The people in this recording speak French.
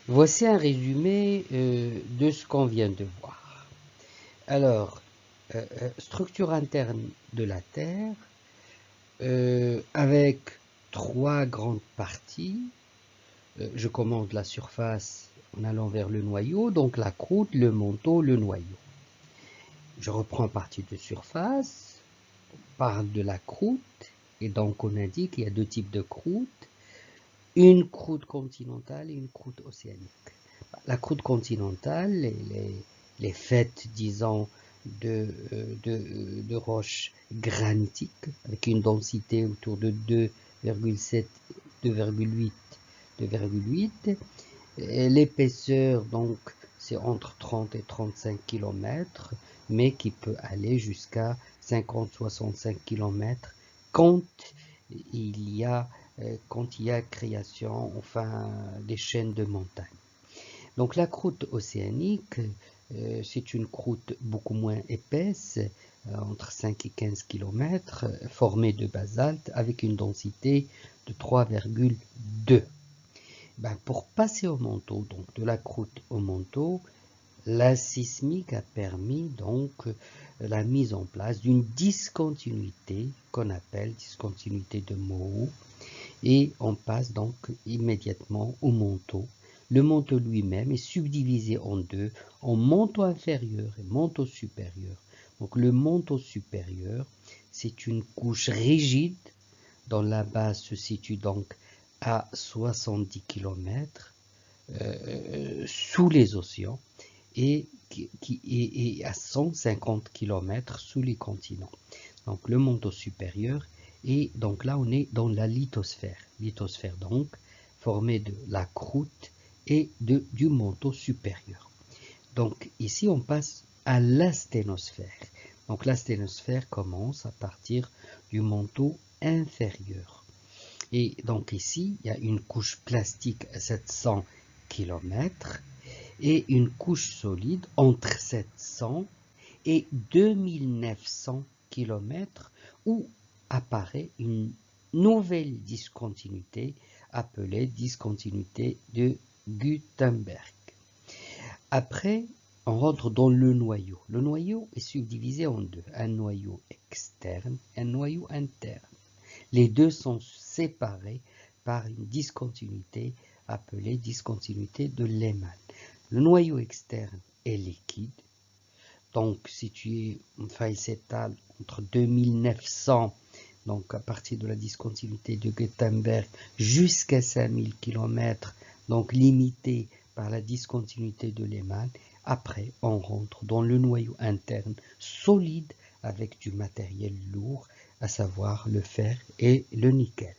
Voici un résumé de ce qu'on vient de voir. Alors, structure interne de la Terre avec trois grandes parties. Je commence la surface en allant vers le noyau, donc la croûte, le manteau, le noyau. Je reprends partie de surface, on parle de la croûte, et donc on indique qu'il y a deux types de croûtes, une croûte continentale et une croûte océanique. La croûte continentale, elle est faite, disons, de roches granitiques avec une densité autour de 2,7, 2,8, 2,8. L'épaisseur, donc, c'est entre 30 et 35 km, mais qui peut aller jusqu'à 50-65 km quand il y a, création, enfin, des chaînes de montagnes. Donc la croûte océanique, c'est une croûte beaucoup moins épaisse, entre 5 et 15 km, formée de basalte avec une densité de 3,2. Ben, pour passer au manteau, donc de la croûte au manteau, la sismique a permis donc la mise en place d'une discontinuité qu'on appelle discontinuité de Moe, et on passe donc immédiatement au manteau. Le manteau lui-même est subdivisé en deux, en manteau inférieur et manteau supérieur. Donc le manteau supérieur, c'est une couche rigide dont la base se situe donc à 70 km sous les océans et qui est à 150 km sous les continents. Donc le manteau supérieur, et donc là on est dans la lithosphère. Lithosphère donc formée de la croûte et du manteau supérieur. Donc ici on passe à l'asténosphère. Donc l'asténosphère commence à partir du manteau inférieur. Et donc ici il y a une couche plastique à 700 km et une couche solide entre 700 et 2900 km où apparaît une nouvelle discontinuité appelée discontinuité de Gutenberg. Après, on rentre dans le noyau. Le noyau est subdivisé en deux, un noyau externe et un noyau interne. Les deux sont séparés par une discontinuité appelée discontinuité de Lehmann. Le noyau externe est liquide, donc situé, enfin il s'étale entre 2900, donc à partir de la discontinuité de Gutenberg, jusqu'à 5000 km, donc limité par la discontinuité de Lehmann. Après, on rentre dans le noyau interne solide avec du matériel lourd, à savoir le fer et le nickel.